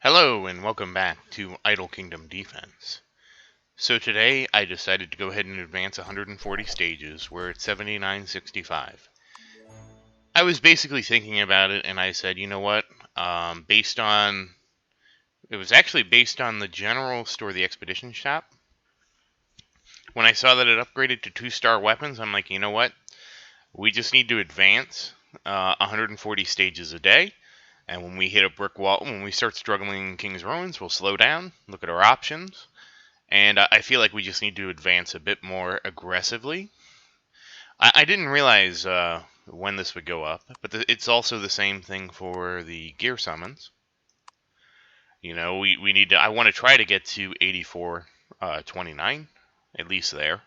Hello and welcome back to Idle Kingdom Defense. So today I decided to go ahead and advance 140 stages. We're at 7965. I was basically thinking about it and I said, you know what, it was actually based on the general store, the expedition shop. When I saw that it upgraded to 2-star weapons, I'm like, you know what, we just need to advance 140 stages a day. And when we hit a brick wall, when we start struggling in King's Ruins, we'll slow down, look at our options. And I feel like we just need to advance a bit more aggressively. I didn't realize when this would go up, but it's also the same thing for the gear summons. You know, we need to. I want to try to get to 8429, at least there.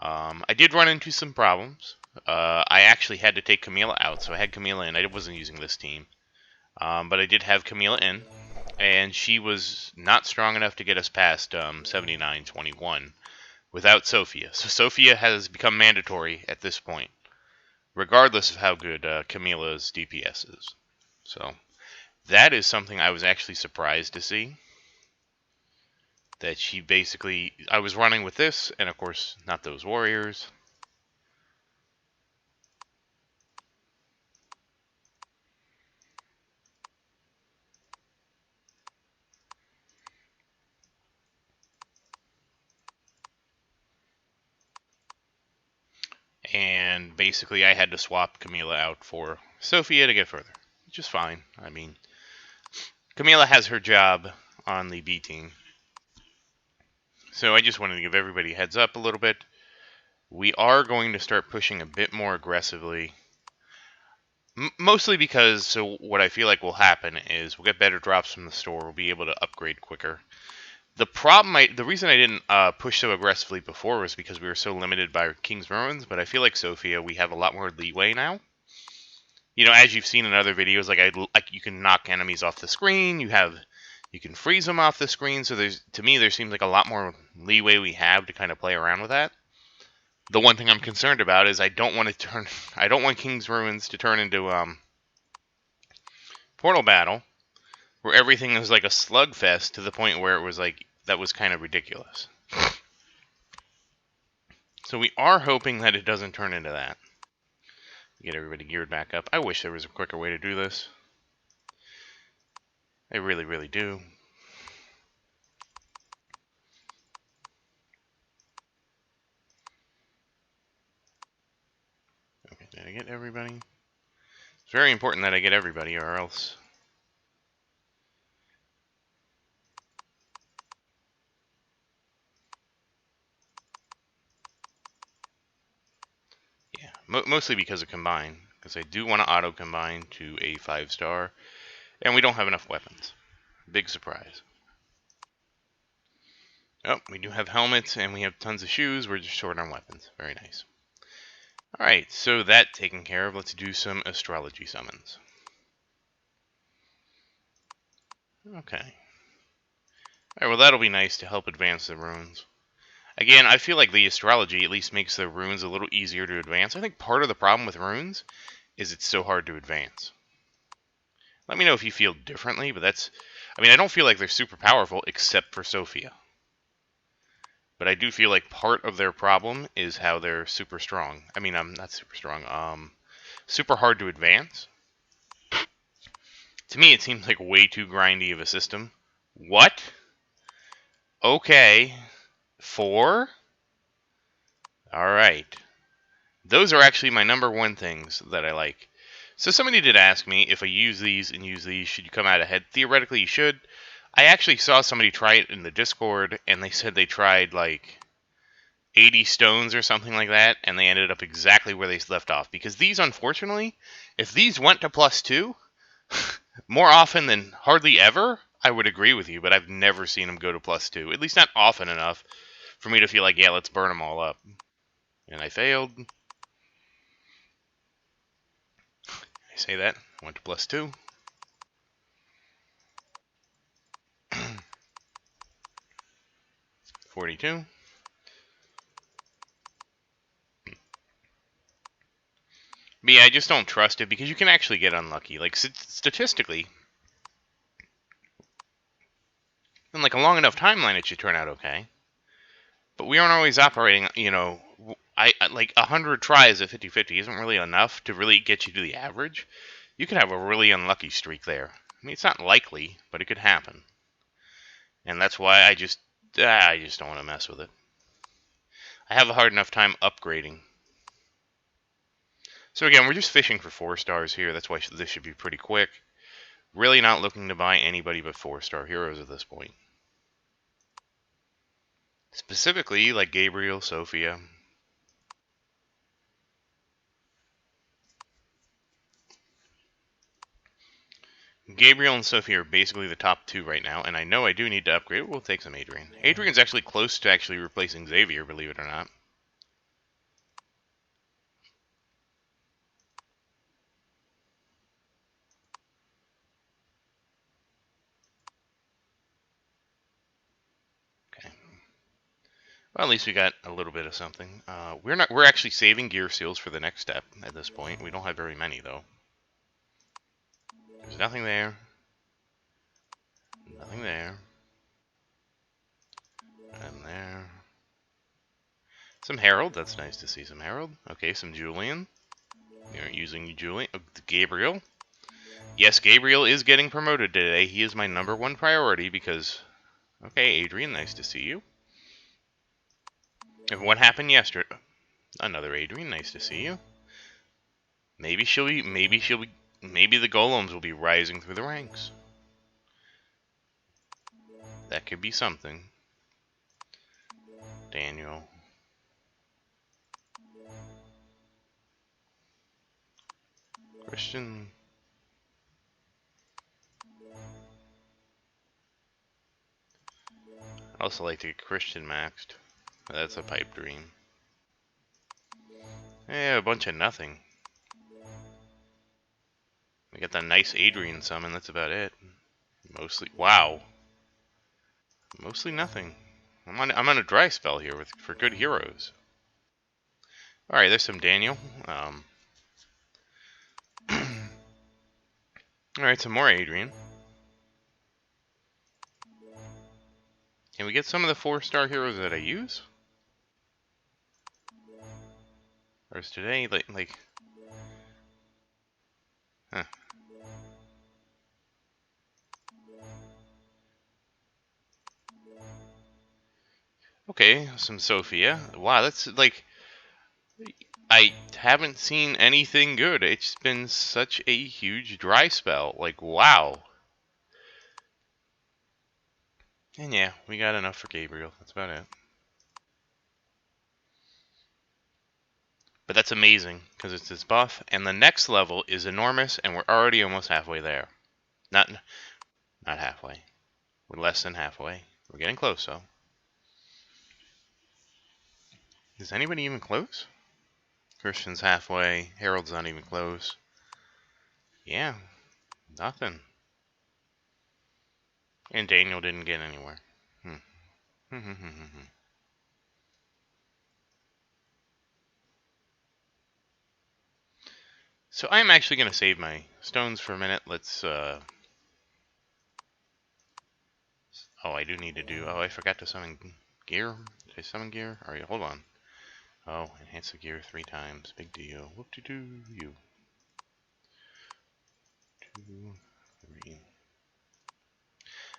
I did run into some problems. I actually had to take Camila out, so I had Camila in. I wasn't using this team, but I did have Camila in, and she was not strong enough to get us past 7921 without Sophia. So Sophia has become mandatory at this point, regardless of how good Camila's DPS is. So that is something I was actually surprised to see. That she basically, I was running with this, and of course, not those warriors. And basically, I had to swap Camila out for Sophia to get further, which is fine. I mean, Camila has her job on the B team. So I just wanted to give everybody a heads up a little bit. We are going to start pushing a bit more aggressively. Mostly because, so what I feel like will happen is we'll get better drops from the store. We'll be able to upgrade quicker. The reason I didn't push so aggressively before was because we were so limited by King's Ruins, but I feel like Sophia, we have a lot more leeway now. You know, as you've seen in other videos, like you can knock enemies off the screen, you can freeze them off the screen, so to me there seems like a lot more leeway we have to kind of play around with that. The one thing I'm concerned about is I don't want King's Ruins to turn into Portal Battle, where everything was like a slugfest to the point where it was like, that was kind of ridiculous. So we are hoping that it doesn't turn into that. Get everybody geared back up. I wish there was a quicker way to do this. I really, really do. Okay, did I get everybody? It's very important that I get everybody, or else... Yeah, mostly because of Combine. Because I do want to auto-combine to a 5-star. And we don't have enough weapons. Big surprise. Oh, we do have helmets, and we have tons of shoes. We're just short on weapons. Very nice. Alright, so that taken care of, let's do some astrology summons. Okay. Alright, well that'll be nice to help advance the runes. Again, I feel like the astrology at least makes the runes a little easier to advance. I think part of the problem with runes is it's so hard to advance. Let me know if you feel differently, but I don't feel like they're super powerful except for Sophia. But I do feel like part of their problem is how they're super strong. Not super strong, super hard to advance. To me, it seems like way too grindy of a system. What? Okay. 4? Alright. Those are actually my number one things that I like. So somebody did ask me if I use these, should you come out ahead? Theoretically, you should. I actually saw somebody try it in the Discord, and they said they tried like 80 stones or something like that, and they ended up exactly where they left off. Because these, unfortunately, if these went to +2, more often than hardly ever, I would agree with you, but I've never seen them go to +2. At least not often enough for me to feel like, yeah, let's burn them all up. And I failed. I say that. Went to +2. $42. But yeah, I just don't trust it because you can actually get unlucky. Like, statistically, like a long enough timeline, it should turn out okay. But we aren't always operating, I like 100 tries at 50-50 isn't really enough to really get you to the average. You could have a really unlucky streak there. I mean, it's not likely, but it could happen. And that's why I just don't want to mess with it. I have a hard enough time upgrading. So again, we're just fishing for 4 stars here. That's why this should be pretty quick. Really not looking to buy anybody but 4-star heroes at this point. Specifically, like Gabriel, Sophia. Gabriel and Sophia are basically the top 2 right now, and I know I do need to upgrade. We'll take some Adrian. Adrian's actually close to actually replacing Xavier, believe it or not. Okay. Well, at least we got a little bit of something. We're actually saving gear seals for the next step at this point. We don't have very many though. There's nothing there. Nothing there. And there. Some Herald. That's nice to see some Herald. Okay, some Julian. We aren't using Julian. Gabriel. Yes, Gabriel is getting promoted today. He is my #1 priority because... Okay, Adrian, nice to see you. And what happened yesterday? Another Adrian, nice to see you. Maybe the golems will be rising through the ranks. That could be something. Daniel. Christian. I also like to get Christian maxed. That's a pipe dream. Yeah, a bunch of nothing. We got that nice Adrian summon, that's about it. Mostly, wow. Mostly nothing. I'm on a dry spell here for good heroes. Alright, there's some Daniel. Alright, some more Adrian. Can we get some of the 4-star heroes that I use? Or is today, like... Huh. Okay, some Sophia. Wow, that's, like... I haven't seen anything good. It's been such a huge dry spell. Like, wow. And yeah, we got enough for Gabriel. That's about it. But that's amazing, because it's this buff, and the next level is enormous, and we're already almost halfway there. Not halfway. We're less than halfway. We're getting close, though. Is anybody even close? Christian's halfway. Harold's not even close. Yeah, nothing. And Daniel didn't get anywhere. So I'm actually going to save my stones for a minute. Let's, Oh, I do need to do... Oh, I forgot to summon gear. Did I summon gear? Alright, hold on. Oh, enhance the gear 3 times. Big deal. Whoop-de-doo, you. 2, 3.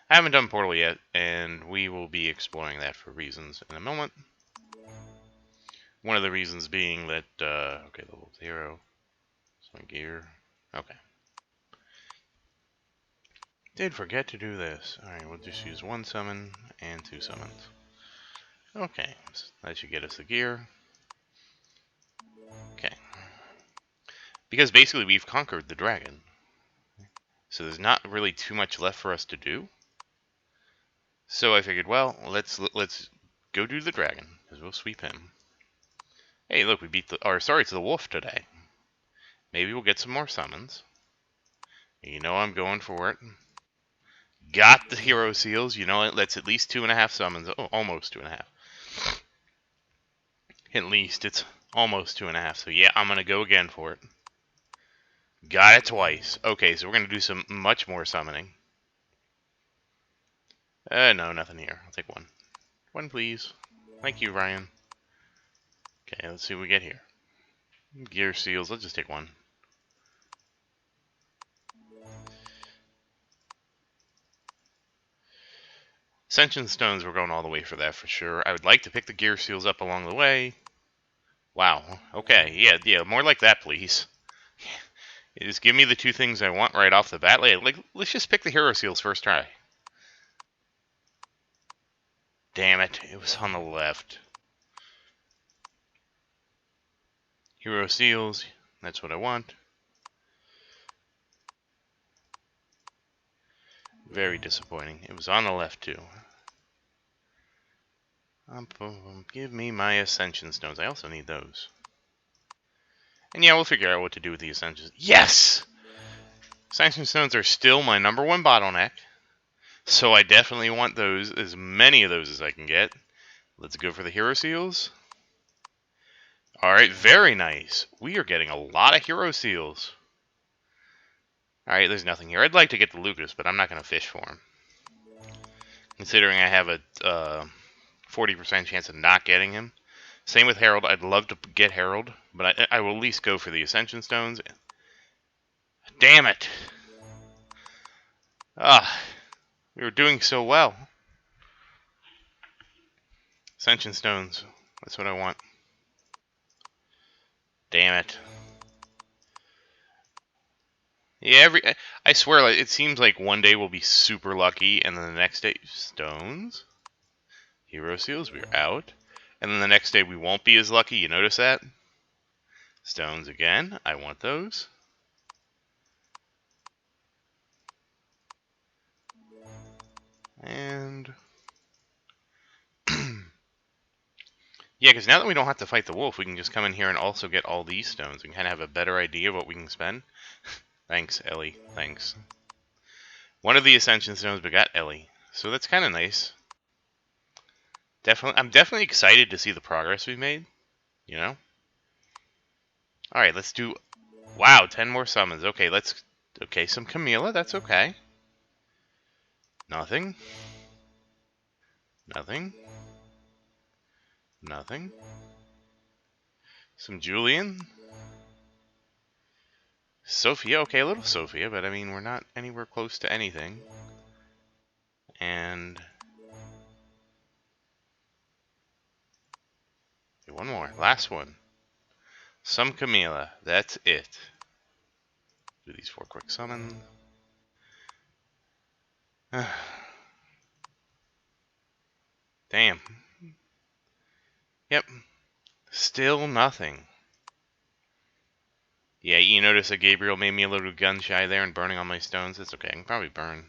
I haven't done Portal yet, and we will be exploring that for reasons in a moment. One of the reasons being that, okay, level 0. Summon gear. Okay. Did forget to do this. Alright, we'll just use 1 summon and 2 summons. Okay, so that should get us the gear. Okay. Because basically we've conquered the dragon. So there's not really too much left for us to do. So I figured, well, let's go do the dragon, because we'll sweep him. Hey, look, we beat it's the wolf today. Maybe we'll get some more summons. You know I'm going for it. Got the hero seals. You know, that's at least 2.5 summons. Oh, almost 2.5. At least it's almost 2.5. So yeah, I'm gonna go again for it. Got it twice. Okay, so we're gonna do some much more summoning. No, nothing here. I'll take one. One, please. Thank you, Ryan. Okay, let's see what we get here. Gear seals. Let's just take one. Ascension stones, we're going all the way for that for sure. I would like to pick the gear seals up along the way. Wow. Okay. Yeah. More like that, please. Just give me the two things I want right off the bat. Like, let's just pick the hero seals first try. Damn it! It was on the left. Hero seals. That's what I want. Very disappointing. It was on the left too. Give me my Ascension Stones. I also need those. And yeah, we'll figure out what to do with the Ascension. Yes! Ascension Stones are still my #1 bottleneck. So I definitely want those, as many of those as I can get. Let's go for the Hero Seals. Alright, very nice. We are getting a lot of Hero Seals. Alright, there's nothing here. I'd like to get the Lucas, but I'm not going to fish for him. Considering I have a 40% chance of not getting him. Same with Herald. I'd love to get Herald, but I will at least go for the Ascension Stones. Damn it! We were doing so well. Ascension Stones. That's what I want. Damn it. Yeah, I swear, like, it seems like one day we'll be super lucky, and then the next day, stones? Hero Seals, we're out. And then the next day we won't be as lucky, you notice that? Stones again, I want those. And... yeah, because now that we don't have to fight the wolf, we can just come in here and also get all these stones and kind of have a better idea of what we can spend. Thanks, Ellie. Thanks. One of the Ascension Stones, but got Ellie. So that's kind of nice. I'm definitely excited to see the progress we've made. You know? Alright, let's do... wow, 10 more summons. Okay, okay, some Camilla, that's okay. Nothing. Nothing. Nothing. Some Julian. Sophia, okay, a little Sophia, but I mean, we're not anywhere close to anything. And... okay, one more. Last one. Some Camilla. That's it. Do these 4 quick summons. Damn. Yep. Still nothing. Yeah, you notice that Gabriel made me a little gun shy there and burning all my stones. It's okay. I can probably burn.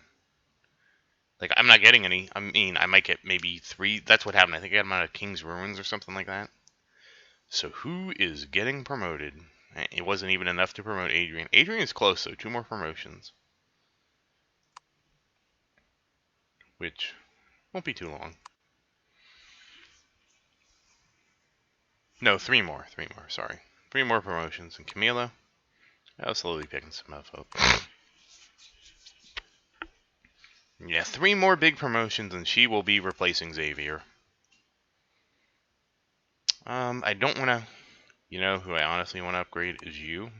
Like, I'm not getting any. I mean, I might get maybe 3. That's what happened. I think I got them out of King's Ruins or something like that. So who is getting promoted? It wasn't even enough to promote Adrian. Adrian's close, though. 2 more promotions. Which won't be too long. No, 3 more. 3 more, sorry. 3 more promotions. And Camila, I'll slowly picking some up. Yeah, 3 more big promotions, and she will be replacing Xavier. I don't want to... you know who I honestly want to upgrade is you.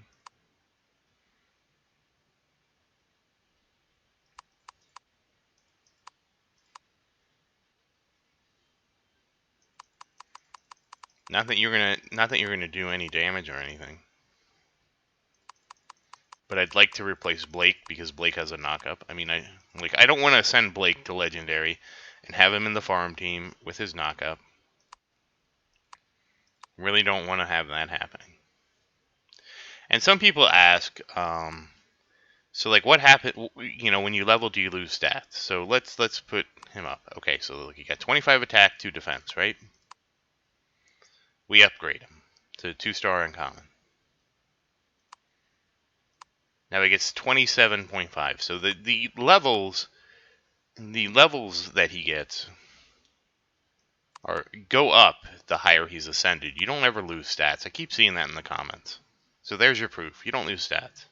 Not that you're gonna do any damage or anything. But I'd like to replace Blake because Blake has a knockup. I mean, I don't want to send Blake to Legendary and have him in the farm team with his knockup. Really don't want to have that happening. And some people ask, so like, what happened? You know, when you level, do you lose stats? So let's put him up. Okay, so look, he got 25 attack, 2 defense, right? We upgrade him to 2-star uncommon. Now he gets 27.5. So the levels that he gets go up the higher he's ascended. You don't ever lose stats. I keep seeing that in the comments. So there's your proof. You don't lose stats.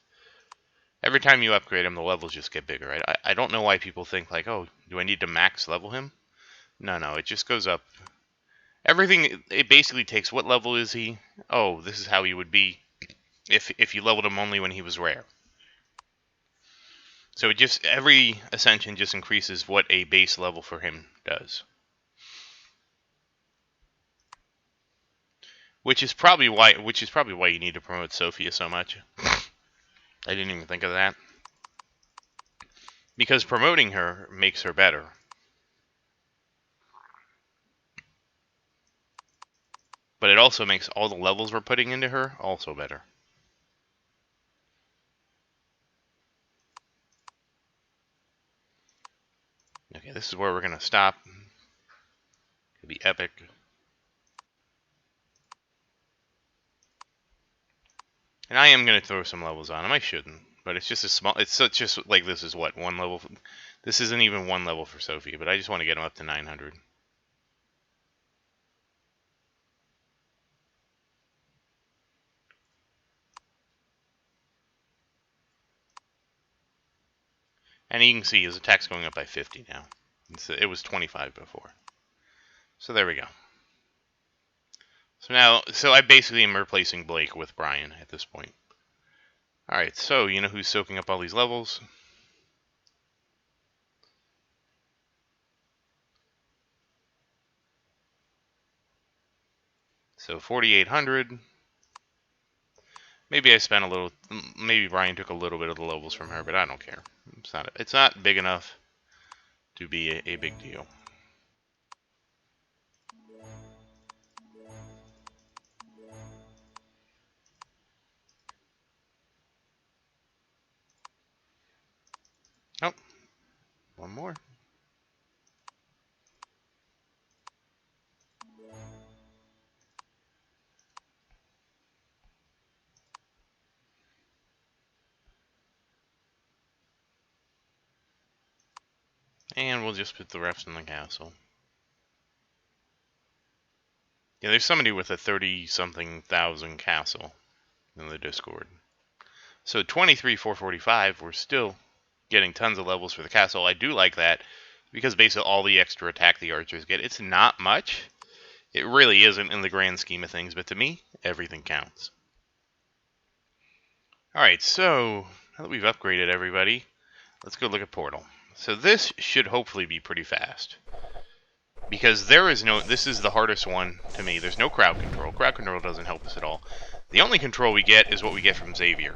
Every time you upgrade him, the levels just get bigger. Right? I don't know why people think like, oh, do I need to max level him? No, it just goes up. Everything, it basically takes, what level is he? Oh, this is how he would be if you leveled him only when he was rare. So it just, every ascension just increases what a base level for him does. Which is probably why you need to promote Sophia so much. I didn't even think of that. Because promoting her makes her better. But it also makes all the levels we're putting into her also better. Okay, this is where we're going to stop. It'll be epic. And I am going to throw some levels on him. I shouldn't. But it's just a small... It's just like this is what? One level... This isn't even one level for Sophia, but I just want to get him up to 900. And you can see his attack's going up by 50 now. It was 25 before. So there we go. So I basically am replacing Blake with Brian at this point. Alright, so you know who's soaking up all these levels? So 4,800. Maybe I spent a little. Maybe Brian took a little bit of the levels from her, but I don't care. It's not big enough to be a big deal. Oh, one more. And we'll just put the rest in the castle. Yeah, there's somebody with a 30-something thousand castle in the Discord. So 23,445, we're still getting tons of levels for the castle. I do like that, because basically all the extra attack the archers get, it's not much. It really isn't in the grand scheme of things, but to me, everything counts. Alright, so now that we've upgraded everybody, let's go look at Portal. So this should hopefully be pretty fast. Because this is the hardest one to me. There's no crowd control. Crowd control doesn't help us at all. The only control we get is what we get from Xavier.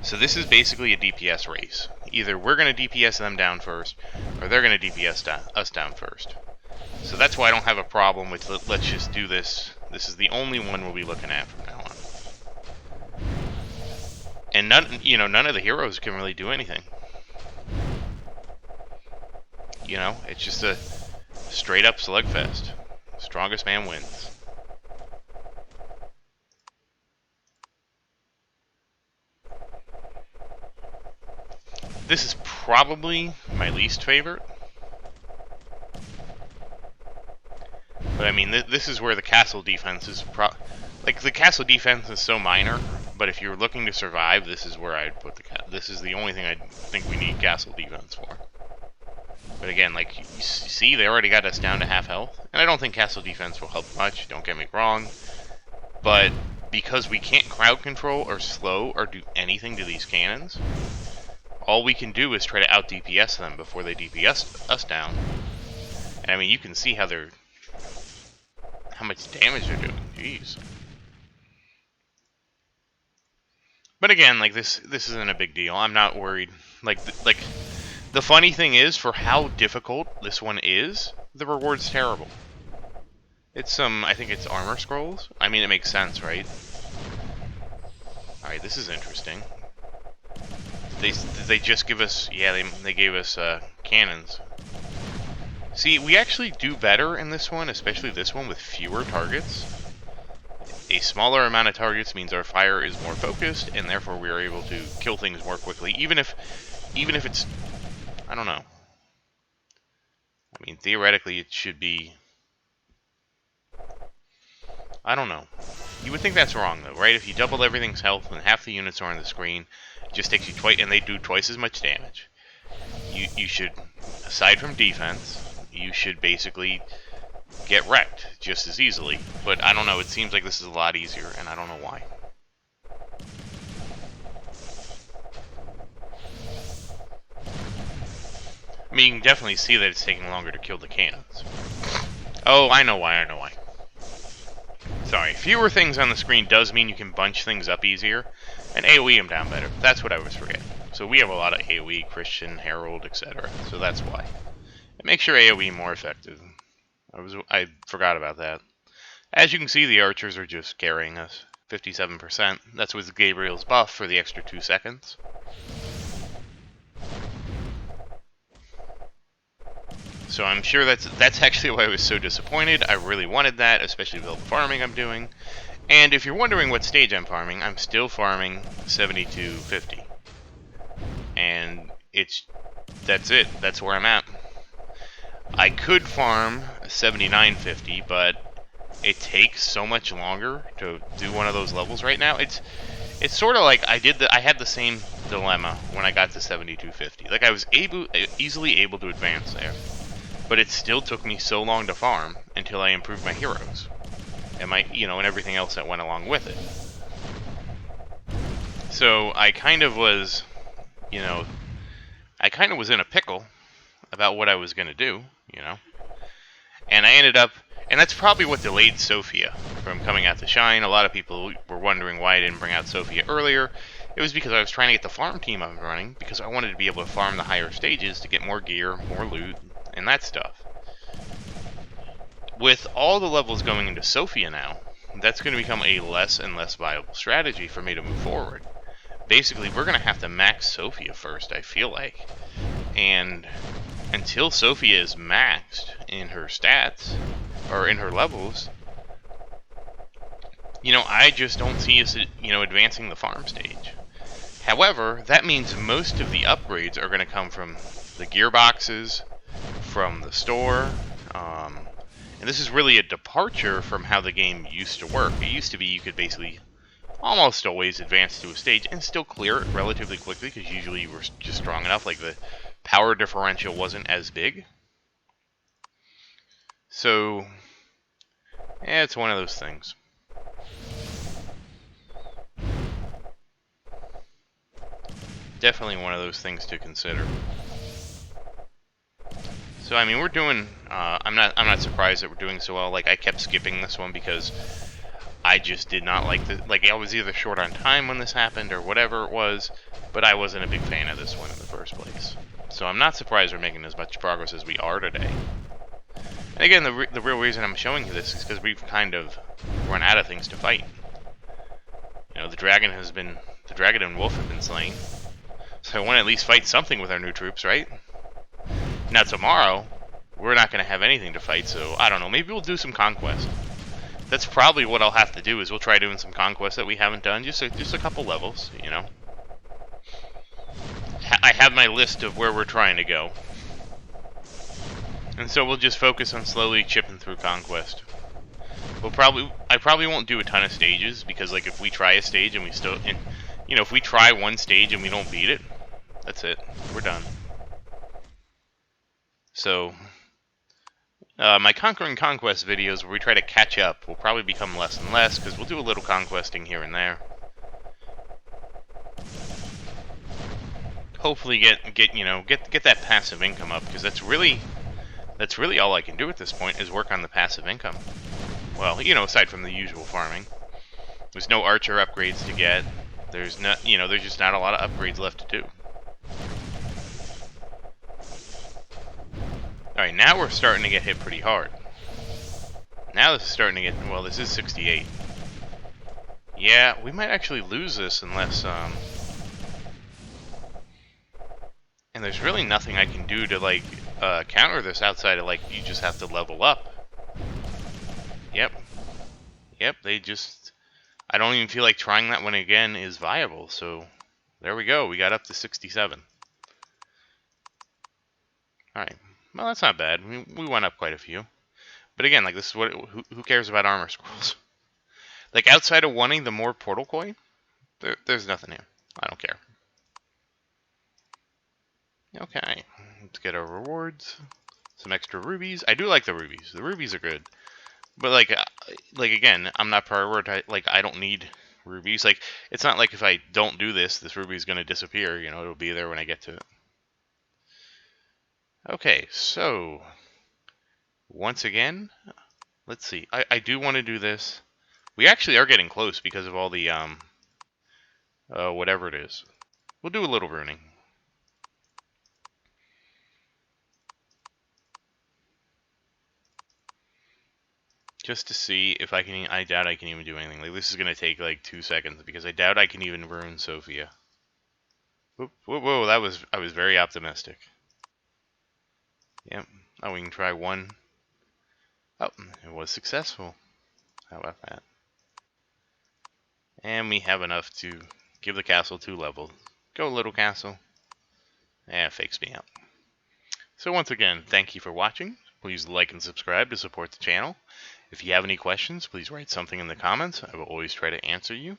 So this is basically a DPS race. Either we're going to DPS them down first, or they're going to DPS us down first. So that's why I don't have a problem with let's just do this. This is the only one we'll be looking at from now on. And none of the heroes can really do anything. It's just a straight up slugfest. Strongest man wins. This is probably my least favorite. But I mean, this is where the castle defense is the castle defense is so minor, but if you're looking to survive, this is where I'd put this is the only thing I think we need castle defense for. But again, like, you see, they already got us down to half health, and I don't think castle defense will help much, don't get me wrong, but because we can't crowd control or slow or do anything to these cannons, all we can do is try to out DPS them before they DPS us down. And I mean, you can see how much damage they're doing. Jeez. But again, like, this isn't a big deal. I'm not worried. The funny thing is, for how difficult this one is, the reward's terrible. It's I think it's armor scrolls. I mean, it makes sense, right? Alright, this is interesting. They just give us, yeah, they gave us cannons. See, we actually do better in this one, especially this one, with fewer targets. A smaller amount of targets means our fire is more focused, and therefore we are able to kill things more quickly, even if it's, I don't know. I mean, theoretically, it should be, I don't know. You would think that's wrong, though, right? If you double everything's health and half the units are on the screen, it just takes you twice, and they do twice as much damage. You should, aside from defense, you should basically get wrecked just as easily. But I don't know, it seems like this is a lot easier, and I don't know why. I mean, you can definitely see that it's taking longer to kill the cannons. Oh, I know why, Sorry, fewer things on the screen does mean you can bunch things up easier, and AoE them down better. That's what I was forgetting. So we have a lot of AoE, Christian, Herald, etc. So that's why. It makes your AoE more effective. I forgot about that. As you can see, the archers are just carrying us. 57%. That's with Gabriel's buff for the extra 2 seconds. So I'm sure that's actually why I was so disappointed. I really wanted that, especially with all the farming I'm doing. And if you're wondering what stage I'm farming, I'm still farming 7250. And that's it. That's where I'm at. I could farm 7950, but it takes so much longer to do one of those levels right now. It's sort of like I had the same dilemma when I got to 7250. Like I was easily able to advance there, but it still took me so long to farm until I improved my heroes and and everything else that went along with it. So I kind of was, in a pickle about what I was going to do, and I ended up, and that's probably what delayed Sophia from coming out to shine. A lot of people were wondering why I didn't bring out Sophia earlier. It was because I was trying to get the farm team up and running, because I wanted to be able to farm the higher stages to get more gear, more loot, and that stuff. With all the levels going into Sophia now, that's going to become a less and less viable strategy for me to move forward. Basically, we're going to have to max Sophia first, I feel like. And until Sophia is maxed in her stats, or in her levels, I just don't see us, advancing the farm stage. However, that means most of the upgrades are going to come from the gearboxes, from the store, and this is really a departure from how the game used to work. It used to be you could basically almost always advance to a stage and still clear it relatively quickly, because usually you were just strong enough, like the power differential wasn't as big. So, yeah, it's one of those things. Definitely one of those things to consider. So I mean, we're doing. I'm not surprised that we're doing so well. Like I kept skipping this one because I just did not like the. Like I was either short on time when this happened or whatever it was, but I wasn't a big fan of this one in the first place. So I'm not surprised we're making as much progress as we are today. And again, the real reason I'm showing you this is because we've kind of run out of things to fight. The dragon and wolf have been slain. So I want to at least fight something with our new troops, right? Now tomorrow, we're not going to have anything to fight, so I don't know. Maybe we'll do some conquest. That's probably what I'll have to do, is we'll try doing some conquest that we haven't done. Just a couple levels, I have my list of where we're trying to go. And so we'll just focus on slowly chipping through conquest. I probably won't do a ton of stages, because like if we try a stage and we still, if we try one stage and we don't beat it, that's it. We're done. So, my Conquering Conquest videos where we try to catch up will probably become less and less, because we'll do a little conquesting here and there. Hopefully get that passive income up, because that's really all I can do at this point, is work on the passive income. Well, aside from the usual farming. There's no archer upgrades to get. There's just not a lot of upgrades left to do. Alright, now we're starting to get hit pretty hard. Now this is starting to get, well, this is 68. Yeah, we might actually lose this unless, and there's really nothing I can do to, like, counter this outside of, like, you just have to level up. Yep, they just, I don't even feel like trying that one again is viable, so there we go, we got up to 67. Alright, well, that's not bad, we went up quite a few. But again, like, this is what, who cares about armor scrolls? Like, outside of wanting the more portal coin, there's nothing here. I don't care. Okay, let's get our rewards. Some extra rubies. I do like the rubies. The rubies are good. But like again, I'm not prioritizing. Like, I don't need rubies. Like, it's not like if I don't do this, this ruby is going to disappear. You know, it'll be there when I get to it. Okay, so once again, let's see. I do want to do this. We actually are getting close because of all the whatever it is. We'll do a little runing. Just to see if I can. I doubt I can even do anything. Like, this is gonna take like 2 seconds because I doubt I can even rune Sophia. Whoa, whoa, whoa! I was very optimistic. Yep. Oh, we can try one. Oh, it was successful. How about that? And we have enough to give the castle 2 levels. Go, little castle. Eh, fakes me out. So once again, thank you for watching. Please like and subscribe to support the channel. If you have any questions, please write something in the comments. I will always try to answer you.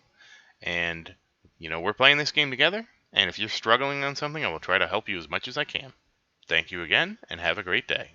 And, you know, we're playing this game together. And if you're struggling on something, I will try to help you as much as I can. Thank you again, and have a great day.